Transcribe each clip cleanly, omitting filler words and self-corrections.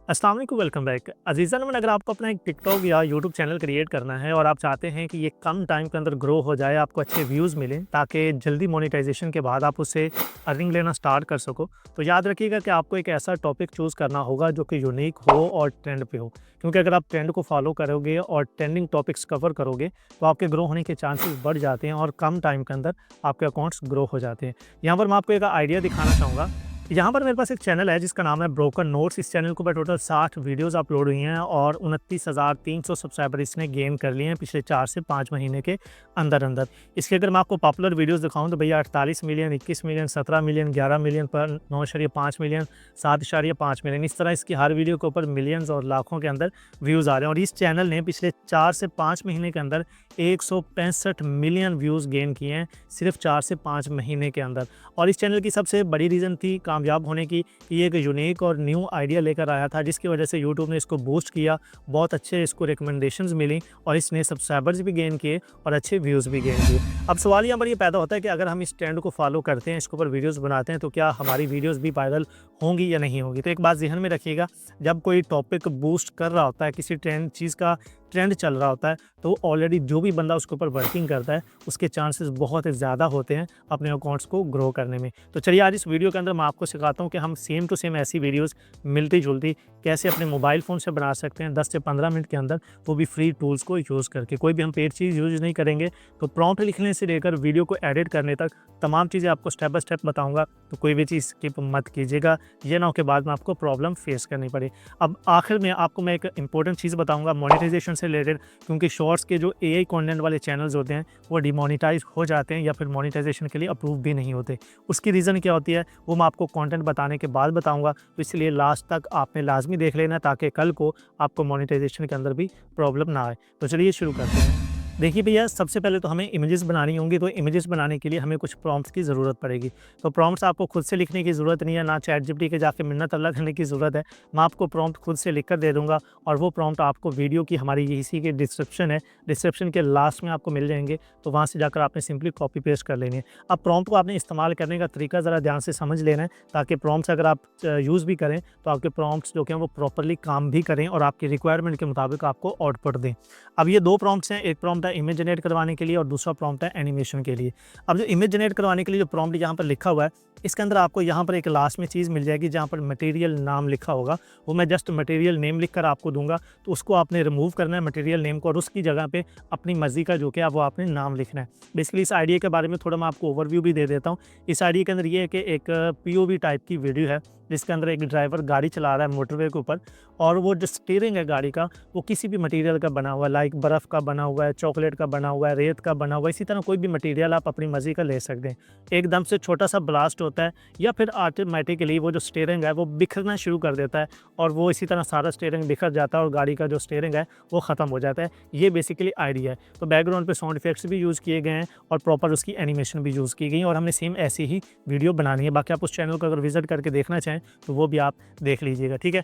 अस्सलाम वालेकुम, welcome back. अज़ीज़ान नमन, अगर आपको अपना एक टिकटॉक या यूट्यूब चैनल क्रिएट करना है और आप चाहते हैं कि ये कम टाइम के अंदर ग्रो हो जाए, आपको अच्छे व्यूज़ मिलें ताकि जल्दी मोनेटाइजेशन के बाद आप उससे अर्निंग लेना स्टार्ट कर सको, तो याद रखिएगा कि आपको एक ऐसा टॉपिक चूज़ करना होगा जो कि यूनिक हो और ट्रेंड पे हो। क्योंकि अगर आप ट्रेंड को फॉलो करोगे और ट्रेंडिंग टॉपिक्स कवर करोगे, तो आपके ग्रो होने के चांसेस बढ़ जाते हैं और कम टाइम के अंदर आपके अकाउंट्स ग्रो हो जाते हैं। यहाँ पर मैं आपको एक आइडिया दिखाना चाहूँगा। यहाँ पर मेरे पास एक चैनल है जिसका नाम है ब्रोकन नोट्स। इस चैनल के ऊपर टोटल 60 वीडियोस अपलोड हुई हैं और 29,300 सब्सक्राइबर इसने गेन कर लिए हैं पिछले 4 से 5 महीने के अंदर-अंदर। इसके अगर मैं आपको पॉपुलर वीडियोस दिखाऊँ तो भैया 48 मिलियन, 21 मिलियन, 17 मिलियन, 11 मिलियन पर 9.5 मिलियन, 7.5 मिलियन, इस तरह इसकी हर वीडियो के ऊपर मिलियंस और लाखों के अंदर व्यूज़ आ रहे हैं। और इस चैनल ने पिछले 4 से 5 महीने के अंदर 165 मिलियन व्यूज़ गेन किए हैं, सिर्फ 4 से 5 महीने के अंदर। और इस चैनल की सबसे बड़ी रीज़न थी कामयाब होने की कि ये एक यूनिक और न्यू आइडिया लेकर आया था, जिसकी वजह से यूट्यूब ने इसको बूस्ट किया, बहुत अच्छे इसको रिकमेंडेशंस मिली और इसने सब्सक्राइबर्स भी गेन किए और अच्छे व्यूज़ भी गेन किए। अब सवाल यहाँ पर ये पैदा होता है कि अगर हम इस ट्रेंड को फॉलो करते हैं, इसके ऊपर वीडियोज़ बनाते हैं, तो क्या हमारी वीडियोज़ भी वायरल होंगी या नहीं होंगी? तो एक बात ज़हन में रखिएगा, जब कोई टॉपिक बूस्ट कर रहा होता है, किसी चीज़ का ट्रेंड चल रहा होता है, तो ऑलरेडी जो भी बंदा उसके ऊपर वर्किंग करता है, उसके चांसेस बहुत ज़्यादा होते हैं अपने अकाउंट्स को ग्रो करने में। तो चलिए आज इस वीडियो के अंदर मैं आपको सिखाता हूँ कि हम सेम टू सेम ऐसी वीडियोस मिलती-जुलती कैसे अपने मोबाइल फ़ोन से बना सकते हैं 10 से 15 मिनट के अंदर, वो भी फ्री टूल्स को यूज़ करके। कोई भी हम पेड चीज़ यूज़ नहीं करेंगे, तो प्रॉम्प्ट लिखने से लेकर वीडियो को एडिट करने तक तमाम चीज़ें आपको स्टेप बाय स्टेप बताऊँगा, तो कोई भी चीज़ स्किप मत कीजिएगा, ये ना हो के बाद में आपको प्रॉब्लम फेस करनी पड़े। अब आखिर में आपको मैं एक इंपॉर्टेंट चीज़ बताऊँगा मोनेटाइजेशन से रिलेटेड, क्योंकि शॉर्ट्स के जो एआई कंटेंट वाले चैनल्स होते हैं वो डिमोनेटाइज हो जाते हैं या फिर मोनेटाइजेशन के लिए अप्रूव भी नहीं होते। उसकी रीज़न क्या होती है वो मैं आपको कंटेंट बताने के बाद बताऊंगा, तो इसलिए लास्ट तक आपने लाजमी देख लेना ताकि कल को आपको मोनेटाइजेशन के अंदर भी प्रॉब्लम ना आए। तो चलिए शुरू करते हैं। देखिए भैया, सबसे पहले तो हमें इमेजेस बनानी होंगी, तो इमेजेस बनाने के लिए हमें कुछ प्रॉम्प्ट्स की ज़रूरत पड़ेगी। तो प्रॉम्प्ट्स आपको खुद से लिखने की ज़रूरत नहीं है, ना चैटजीपीटी के जाके मिन्नत अल्लाह करने की ज़रूरत है। मैं आपको प्रॉम्प्ट खुद से लिख कर दे दूँगा और वो प्रॉम्प्ट आपको वीडियो की हमारी इसी की डिस्क्रिप्शन है, डिस्क्रिप्शन के लास्ट में आपको मिल जाएँगे, तो वहाँ से जाकर आपने सिंपली कॉपी पेस्ट कर लेनी है। अब प्रॉम्प्ट को आपने इस्तेमाल करने का तरीका ज़रा ध्यान से समझ लेना है, ताकि प्रॉम्प्ट्स अगर आप यूज़ भी करें, तो आपके प्रॉम्प्ट्स जो कि हैं वो प्रॉपर्ली काम भी करें और आपकी रिक्वायरमेंट के मुताबिक आपको आउटपुट दें। अब ये 2 प्रॉम्प्ट्स हैं, एक प्रॉम्प्ट है इमेज जनरेट करवाने के लिए और दूसरा प्रॉम्प्ट है एनिमेशन के लिए। अब जो इमेज जनरेट करवाने के लिए जो प्रॉम्प्ट यहाँ पर लिखा हुआ है, इसके अंदर आपको यहाँ पर एक लास्ट में चीज़ मिल जाएगी जहाँ पर मटेरियल नाम लिखा होगा, वो मैं जस्ट मटेरियल नेम लिख कर आपको दूँगा, तो उसको आपने रिमूव करना है मटेरियल नेम को और उसकी जगह पे अपनी मर्ज़ी का जो कि है वो आपने नाम लिखना है। बेसिकली इस आइडिया के बारे में थोड़ा मैं आपको ओवरव्यू भी दे देता हूँ। इस आइडिया के अंदर ये है कि एक पीओवी टाइप की वीडियो है, जिसके अंदर एक ड्राइवर गाड़ी चला रहा है मोटरवे के ऊपर और वो जो स्टीयरिंग है गाड़ी का, वो किसी भी मटेरियल का बना हुआ है, लाइक बर्फ़ का बना हुआ है, चॉकलेट का बना हुआ है, रेत का बना हुआ है, इसी तरह कोई भी मटेरियल आप अपनी मर्ज़ी का ले सकते हैं। एकदम से छोटा-सा ब्लास्ट होता है या फिर ऑटोमेटिकली वो जो स्टीयरिंग है वो बिखरना शुरू कर देता है और वो इसी तरह सारा स्टीयरिंग बिखर जाता है और गाड़ी का जो स्टीयरिंग है वो ख़त्म हो जाता है। ये बेसिकली आइडिया है। तो बैकग्राउंड पे साउंड इफेक्ट्स भी यूज़ किए गए हैं और प्रॉपर उसकी एनिमेशन भी यूज़ की गई है और हमने सेम ऐसी ही वीडियो बनानी है। बाकी आप उस चैनल को अगर विज़िट करके देखना चाहें, तो वो भी आप देख लीजिएगा, ठीक है?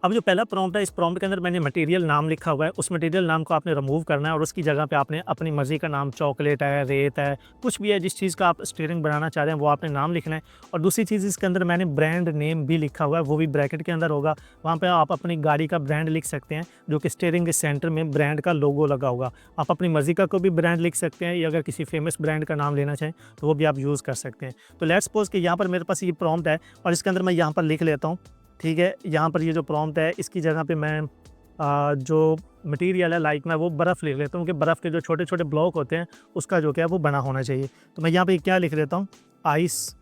अब जो पहला प्रॉम्प्ट है, इस प्रॉम्प्ट के अंदर मैंने मटेरियल नाम लिखा हुआ है, उस मटेरियल नाम को आपने रिमूव करना है और उसकी जगह पे आपने अपनी मर्ज़ी का नाम, चॉकलेट है, रेत है, कुछ भी है, जिस चीज़ का आप स्टीयरिंग बनाना चाह रहे हैं वो आपने नाम लिखना है। और दूसरी चीज़ इसके अंदर मैंने ब्रांड नेम भी लिखा हुआ है, वो भी ब्रैकेट के अंदर होगा। वहाँ पे आप अपनी गाड़ी का ब्रांड लिख सकते हैं, जो कि स्टीयरिंग के सेंटर में ब्रांड का लोगो लगा होगा। आप अपनी मर्ज़ी का कोई भी ब्रांड लिख सकते हैं या अगर किसी फेमस ब्रांड का नाम लेना चाहें, तो वो भी आप यूज़ कर सकते हैं। तो लेट्स सपोज़ कि यहाँ पर मेरे पास ये प्रॉम्प्ट है और इसके अंदर मैं यहाँ पर लिख लेता हूँ, ठीक है? यहाँ पर ये जो प्रॉम्प्ट है, इसकी जगह पे मैं जो मटेरियल है, लाइक मैं वो बर्फ़ लिख लेता हूँ कि बर्फ़ के जो छोटे-छोटे ब्लॉक होते हैं, उसका जो क्या है वो बना होना चाहिए। तो मैं यहाँ पे क्या लिख देता हूँ, आइस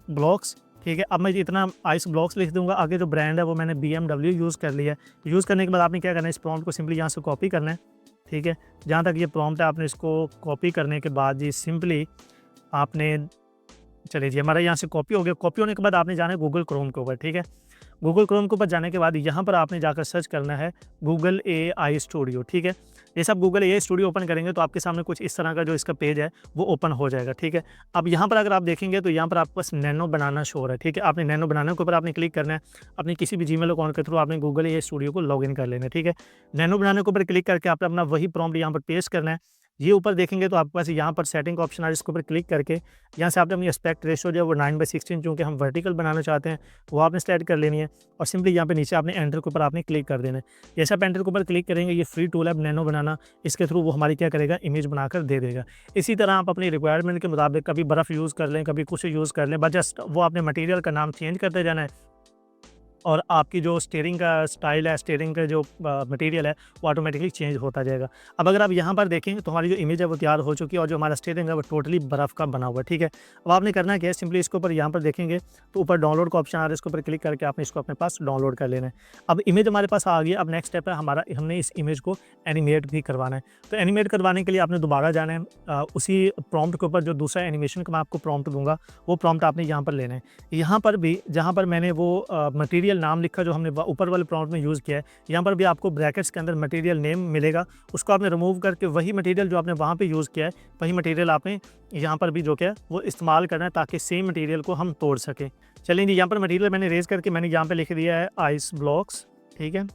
ब्लॉक्स, ठीक है? अब मैं इतना आइस ब्लॉक्स लिख दूँगा। आगे जो ब्रांड है वो मैंने बीएमडब्ल्यू यूज़ कर लिया है। यूज़ करने के बाद आपने क्या करना है, इस प्रॉम्प्ट को सिंपली यहाँ से कॉपी करना है, ठीक है? जहाँ तक ये प्रॉम्प्ट है आपने इसको कॉपी करने के बाद जी सिंपली आपने, चलिए जी हमारा यहाँ से कॉपी हो गया। कॉपी होने के बाद आपने जाना है गूगल क्रोम के ऊपर, ठीक है? गूगल क्रोम के ऊपर जाने के बाद यहाँ पर आपने जाकर सर्च करना है गूगल एआई स्टूडियो, ठीक है? जैसे आप गूगल एआई स्टूडियो ओपन करेंगे तो आपके सामने कुछ इस तरह का जो इसका पेज है वो ओपन हो जाएगा, ठीक है? अब यहाँ पर अगर आप देखेंगे तो यहाँ पर आपके पास नैनो बनाना शो हो रहा है, ठीक है? आपने नैनो बनाना के ऊपर आपने क्लिक करना है। अपनी किसी भी जीमेल अकाउंट के थ्रू आपने गूगल एआई स्टूडियो को लॉगिन कर लेना है, ठीक है? नैनो बनाने के ऊपर क्लिक करके आपने अपना वही प्रॉम्प्ट यहाँ पर पेस्ट करना है। ये ऊपर देखेंगे तो आपके पास यहाँ पर सेटिंग का ऑप्शन आ रहा है, इसके ऊपर क्लिक करके यहाँ से आपने अपनी एस्पेक्ट रेशियो जो है वो 9/16 चूँकि हम वर्टिकल बनाना चाहते हैं वो आपने सेलेक्ट कर लेनी है और सिंपली यहाँ पे नीचे आपने एंटर के ऊपर आपने क्लिक कर देना है। जैसे आप एंटर के ऊपर क्लिक करेंगे, ये फ्री टूल है नैनो बनाना, इसके थ्रू वो हमारी क्या करेगा, इमेज बनाकर दे देगा। इसी तरह आप अपनी रिक्वायरमेंट के मुताबिक कभी बर्फ़ यूज़ कर लें, कभी कुछ यूज़ कर लें, बस जस्ट वो आपने मटेरियल का नाम चेंज करते जाना है और आपकी जो स्टीयरिंग का स्टाइल है, स्टीयरिंग का जो मटेरियल है वो ऑटोमेटिकली चेंज होता जाएगा। अब अगर आप यहाँ पर देखेंगे तो हमारी जो इमेज है वो तैयार हो चुकी है और जो हमारा स्टीयरिंग है वो टोटली बर्फ़ का बना हुआ है, ठीक है। अब आपने करना क्या है, सिंपली इसके ऊपर यहाँ पर देखेंगे तो ऊपर डाउनलोड का ऑप्शन आ रहा है, इसके ऊपर क्लिक करके आपने इसको अपने पास डाउनलोड कर लेना है। अब इमेज हमारे पास आ गई। अब नेक्स्ट स्टेप है हमारा, हमने इस इमेज को एनिमेट भी करवाना है। तो एनिमेट करवाने के लिए आपने दोबारा जाना है उसी प्रॉम्प्ट के ऊपर, जो दूसरा एनिमेशन का मैं आपको प्रॉम्प्ट दूंगा वो प्रॉम्प्ट आपने यहाँ पर लेना है। यहाँ पर भी जहाँ पर मैंने वो मटेरियल नाम लिखा जो हमने ऊपर वाले प्रॉम्प्ट में यूज़ किया है, यहाँ पर भी आपको ब्रैकेट्स के अंदर मटेरियल नेम मिलेगा, उसको आपने रिमूव करके वही मटेरियल जो आपने वहाँ पे यूज़ किया है वही मटेरियल आपने यहाँ पर भी जो क्या है वो इस्तेमाल करना है ताकि सेम मटेरियल को हम तोड़ सकें। चलिए जी, यहाँ पर मटेरियल मैंने रेज करके मैंने यहाँ पे लिख दिया है आइस ब्लॉक्स, ठीक है।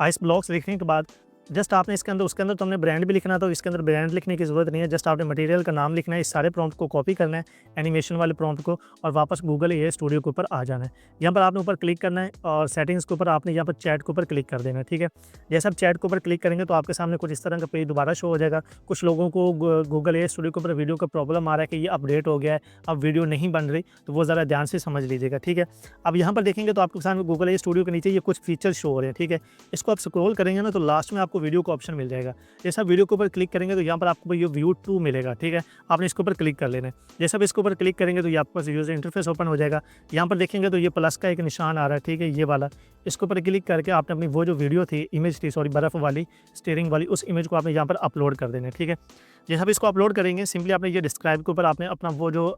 आइस ब्लॉक्स लिखने के बाद जस्ट आपने इसके अंदर, उसके अंदर तो हमने ब्रांड भी लिखना था, इसके अंदर ब्रांड लिखने की ज़रूरत नहीं है, जस्ट आपने मटेरियल का नाम लिखना है। इस सारे प्रॉम्प्ट को कॉपी करना है, एनिमेशन वाले प्रॉम्प्ट को, और वापस गूगल एआई स्टूडियो के ऊपर आ जाना है। यहाँ पर आपने ऊपर क्लिक करना है और सेटिंग्स के ऊपर आपने यहाँ पर चैट के ऊपर क्लिक कर देना है, ठीक है। जैसे आप चैट के ऊपर क्लिक करेंगे तो आपके सामने कुछ इस तरह का पेज दोबारा शो हो जाएगा। कुछ लोगों को गूगल एआई स्टूडियो के ऊपर वीडियो का प्रॉब्लम आ रहा है कि ये अपडेट हो गया है, अब वीडियो नहीं बन रही, तो वो ज़रा ध्यान से समझ लीजिएगा, ठीक है। अब यहाँ पर देखेंगे तो आपके सामने गूगल एआई स्टूडियो के नीचे ये कुछ फीचर शो हो रहे हैं, ठीक है। इसको आप स्क्रॉल करेंगे ना तो लास्ट में आपको वीडियो का ऑप्शन मिल जाएगा। जैसे आप वीडियो के ऊपर क्लिक करेंगे तो यहाँ पर आपको ये व्यू टू मिलेगा, ठीक है। आपने इसके ऊपर क्लिक कर लेना है। जैसे आप इसके ऊपर क्लिक करेंगे तो ये आपके पास यूज़र इंटरफेस ओपन हो जाएगा। यहाँ पर देखेंगे तो ये प्लस का एक निशान आ रहा है, ठीक है, ये वाला। इसके ऊपर क्लिक करके आपने अपनी वो जो वीडियो थी, इमेज थी, सॉरी, बर्फ़ वाली स्टीयरिंग वाली, उस इमेज को आपने यहाँ पर अपलोड कर देना है, ठीक है। जैसे आप इसको अपलोड करेंगे, सिंपली आपने ये डिस्क्राइब के ऊपर आपने अपना वो जो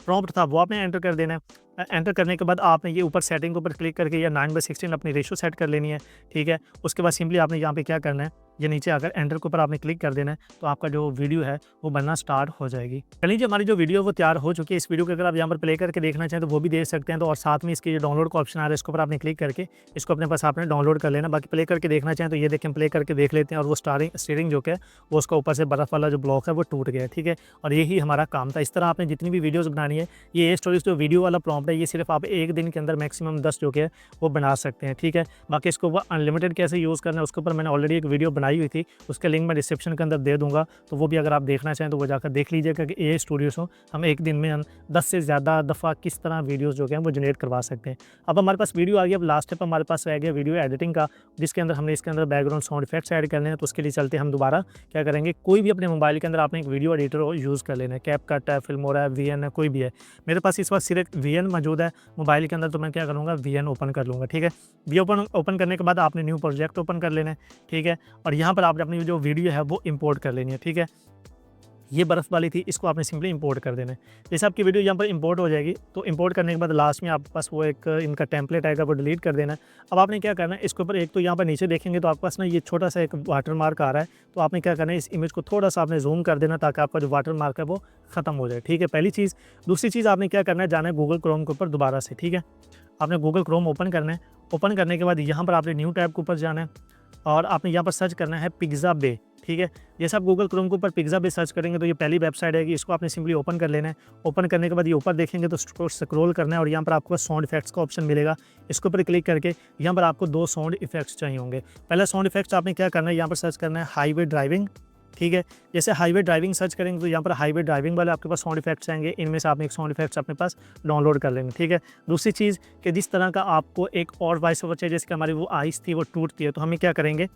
प्रॉम्प्ट था वो आपने एंटर कर देना है। एंटर करने के बाद आपने ये ऊपर सेटिंग के ऊपर क्लिक करके या 9/16 अपनी रेशियो सेट कर लेनी है, ठीक है। उसके बाद सिंपली आपने यहाँ पे क्या करना है, ये नीचे आकर एंटर के ऊपर आपने क्लिक कर देना है, तो आपका जो वीडियो है वो बनना स्टार्ट हो जाएगी। चलिए जी, हमारी जो वीडियो वो तैयार हो चुकी है। इस वीडियो को अगर आप यहाँ पर प्ले करके देखना चाहें तो वो भी देख सकते हैं। तो और साथ में इसकी जो डाउनलोड का ऑप्शन आ रहा है, इसके ऊपर आपने क्लिक करके इसको अपने पास आपने डाउनलोड कर लेना। बाकी प्ले करके देखना चाहें तो ये देखें, प्ले करके देख लेते हैं। और वो स्टीयरिंग जो है वो उसका ऊपर से बर्फ़ वाला जो ब्लॉक है वो टूट गया है, ठीक है। और यही हमारा काम था। इस तरह आपने जितनी भी वीडियोज़ बनानी है, ये स्टोरीज जो वीडियो वाला प्रॉम्प्ट है, ये सिर्फ आप एक दिन के अंदर मैक्सिमम 10 जो है वो बना सकते हैं, ठीक है। बाकी इसको वो अनलिमिटेड कैसे यूज़ करना है उसके ऊपर मैंने ऑलरेडी एक वीडियो बनाई हुई थी, उसका लिंक मैं डिस्क्रिप्शन के अंदर दे दूँगा। तो वो भी अगर आप देखना चाहें तो वो जाकर देख लीजिएगा कि एआई स्टूडियो से हम एक दिन में 10 से ज़्यादा दफ़ा किस तरह वीडियोज़ जो हैं वो जनरेट करवा सकते हैं। अब हमारे पास वीडियो आ गई। अब लास्ट स्टेप हमारे पास रह गया वीडियो एडिटिंग का, जिसके अंदर हमने इसके अंदर बैकग्राउंड साउंड इफेक्ट्स ऐड करने हैं। तो उसके लिए चलते हम दोबारा क्या करेंगे, कोई भी अपने मोबाइल के अंदर आपने एक वीडियो एडिटर यूज़ कर लेना है। कैपकट है, फिल्मोरा है, वीएन है, कोई भी है। मेरे पास इस वक्त सिर्फ वीएन मौजूद है मोबाइल के अंदर, तो मैं क्या करूँगा, वीएन ओपन कर लूँगा, ठीक है। वी ओपन करने के बाद आपने न्यू प्रोजेक्ट ओपन कर लेना है, ठीक है। और यहाँ पर आपने अपनी जो वीडियो है वो इंपोर्ट कर लेनी है, ठीक है। ये बर्फ़ वाली थी, इसको आपने सिंपली इंपोर्ट कर देना है। जैसे आपकी वीडियो यहाँ पर इंपोर्ट हो जाएगी तो इंपोर्ट करने के बाद लास्ट में आपके पास वो एक इनका टेम्पलेट आएगा, वो डिलीट कर देना है। अब आपने क्या करना है, इसके ऊपर एक तो यहाँ पर नीचे देखेंगे तो आपके पास ना ये छोटा सा एक वाटर मार्क आ रहा है। तो आपने क्या करना है, इस इमेज को थोड़ा सा आपने जूम कर देना ताकि आपका जो वाटर मार्क है वो ख़त्म हो जाए, ठीक है। पहली चीज़। दूसरी चीज़ आपने क्या करना है, जाना है गूगल क्रोम के ऊपर दोबारा से, ठीक है। आपने गूगल क्रोम ओपन करना है। ओपन करने के बाद यहाँ पर आपने न्यू टैब के ऊपर जाना है और आपने यहाँ पर सर्च करना है पिज़्ज़ा बे, ठीक है। जैसे आप गूगल क्रोम के ऊपर पिज़्ज़ा बे सर्च करेंगे तो ये पहली वेबसाइट आएगी, इसको आपने सिंपली ओपन कर लेना है। ओपन करने के बाद ये ऊपर देखेंगे तो स्क्रॉल करना है और यहाँ पर आपको साउंड इफेक्ट्स का ऑप्शन मिलेगा। इसके ऊपर क्लिक करके यहाँ पर आपको 2 साउंड इफेक्ट्स चाहिए होंगे। पहला साउंड इफेक्ट्स आपने क्या करना है, यहाँ पर सर्च करना है हाईवे ड्राइविंग, ठीक है। जैसे हाईवे ड्राइविंग सर्च करेंगे तो यहाँ पर हाईवे ड्राइविंग वाले आपके पास साउंड इफेक्ट्स आएंगे। इनमें से आपने एक साउंड इफेक्ट्स अपने पास डाउनलोड कर लेंगे, ठीक है। दूसरी चीज़ कि जिस तरह का आपको एक और वॉइस ओवर चाहिए, जैसे कि हमारी वो आइस थी वो टूटती है, तो हमें क्या करेंगे,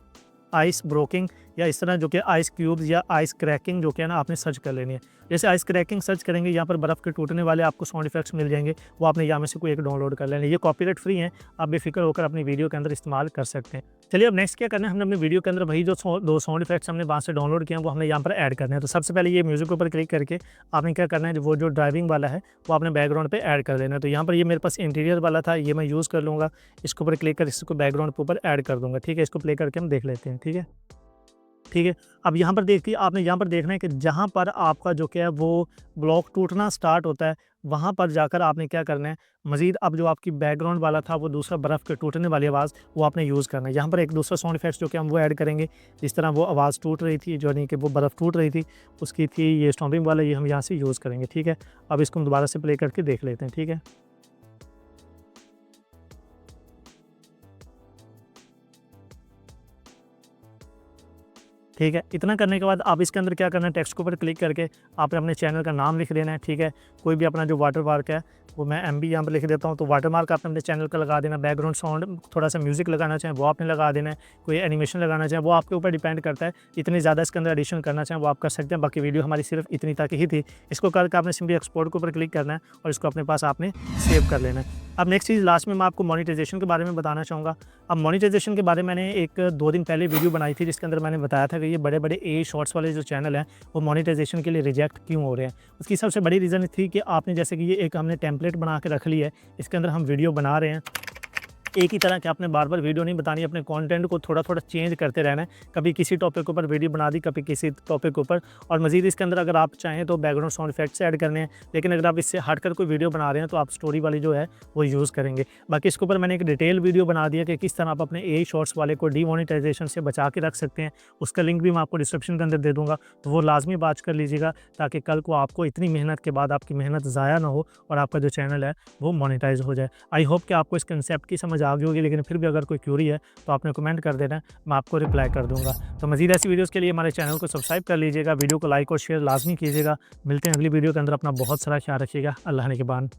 आइस ब्रोकिंग या इस तरह जो कि आइस क्यूब्स या आइस क्रैकिंग जो कि है ना आपने सर्च कर लेनी है। जैसे आइस क्रैकिंग सर्च करेंगे, यहाँ पर बर्फ़ के टूटने वाले आपको साउंड इफेक्ट्स मिल जाएंगे, वो आपने यहाँ में से कोई एक डाउनलोड कर लेना है। ये कॉपीराइट फ्री हैं, आप बेफिक्र होकर अपनी वीडियो के अंदर इस्तेमाल कर सकते हैं। चलिए अब नेक्स्ट क्या करना है, हमने अपनी वीडियो के अंदर वही जो 2 साउंड इफेक्ट्स हमने वहाँ से डाउनलोड किए हैं वो हमने यहाँ पर ऐड करना है। तो सबसे पहले ये म्यूज़िक के ऊपर क्लिक करके आपने क्या करना है, वो जो ड्राइविंग वाला है वो आपने बैकग्राउंड पे ऐड कर देना है। तो यहाँ पर ये मेरे पास इंटीरियर वाला था, ये मैं यूज़ कर लूँगा। इसके ऊपर क्लिक कर इसको बैकग्राउंड के ऊपर ऐड कर दूँगा, ठीक है। इसको प्ले करके हम देख लेते हैं, ठीक है। ठीक है। अब यहाँ पर देखिए, आपने यहाँ पर देखना है कि जहाँ पर आपका जो क्या है वो ब्लॉक टूटना स्टार्ट होता है, वहाँ पर जाकर आपने क्या करना है, मज़ीद अब जो आपकी बैकग्राउंड वाला था वो दूसरा बर्फ़ के टूटने वाली आवाज़ वो आपने यूज़ करना है। यहाँ पर एक दूसरा साउंड इफ़ेक्ट्स जो कि हम वो ऐड करेंगे, जिस तरह वो आवाज़ टूट रही थी, जो यानी कि वो बर्फ़ टूट रही थी, उसकी थी ये स्टॉम्पिंग वाला, ये हम यहाँ से यूज़ करेंगे, ठीक है। अब इसको हम दोबारा से प्ले करके देख लेते हैं, ठीक है। ठीक है, इतना करने के बाद आप इसके अंदर क्या करना है, टेक्स्ट के ऊपर क्लिक करके आपने अपने चैनल का नाम लिख देना है, ठीक है। कोई भी अपना जो वाटरमार्क है वो मैं एमबी यहाँ पर लिख देता हूँ, तो वाटरमार्क आपने अपने चैनल का लगा देना। बैकग्राउंड साउंड थोड़ा सा म्यूज़िक लगाना चाहें वो आपने लगा देना है, कोई एनिमेशन लगाना चाहें वो आपके ऊपर डिपेंड करता है। इतनी ज़्यादा इसके अंदर एडिशन करना चाहें वो आप कर सकते हैं। बाकी वीडियो हमारी सिर्फ इतनी तक ही थी। इसको करके आपने सिंपली एक्सपोर्ट के ऊपर क्लिक करना है और इसको अपने पास आपने सेव कर लेना है। अब नेक्स्ट चीज़ लास्ट में मैं आपको मोनेटाइजेशन के बारे में बताना चाहूँगा। अब मोनेटाइजेशन के बारे में मैंने 1-2 दिन पहले वीडियो बनाई थी, जिसके अंदर मैंने बताया था कि ये बड़े-बड़े एआई शॉर्ट्स वाले जो चैनल हैं वो मोनेटाइजेशन के लिए रिजेक्ट क्यों हो रहे हैं। उसकी सबसे बड़ी रीज़न थी कि आपने जैसे कि ये एक हमने टेम्पलेट बना के रख ली है, इसके अंदर हम वीडियो बना रहे हैं। एक ही तरह के आपने बार-बार वीडियो नहीं बतानी, अपने कंटेंट को थोड़ा-थोड़ा चेंज करते रहना है। कभी किसी टॉपिक के ऊपर वीडियो बना दी, कभी किसी टॉपिक के ऊपर। और मज़ीद इसके अंदर अगर आप चाहें तो बैकग्राउंड साउंड इफेक्ट्स ऐड करने हैं, लेकिन अगर आप इससे हटकर कोई वीडियो बना रहे हैं तो आप स्टोरी वाली जो है वो यूज़ करेंगे। बाकी इसके ऊपर मैंने एक डिटेल वीडियो बना दिया कि किस तरह आप अपने एआई शॉर्ट्स वाले को डीमोनेटाइजेशन से बचा के रख सकते हैं। उसका लिंक भी मैं आपको डिस्क्रिप्शन के अंदर दे दूँगा, तो वो लाज़मी वॉच कर लीजिएगा, ताकि कल को आपको इतनी मेहनत के बाद आपकी मेहनत ज़ाया ना हो और आपका जो चैनल है वो मोनेटाइज़ हो जाए। आई होप कि आपको इस कंसेप्ट की समझ आ गई होगी, लेकिन फिर भी अगर कोई क्यूरी है तो आपने कमेंट कर देना, मैं आपको रिप्लाई कर दूँगा। तो मज़ीद ऐसी वीडियोज़ के लिए हमारे चैनल को सब्सक्राइब कर लीजिएगा, वीडियो को लाइक और शेयर लाज़मी कीजिएगा। मिलते हैं अगली वीडियो के अंदर, अपना बहुत सारा ख्याल रखिएगा। अल्लाह निगहबान।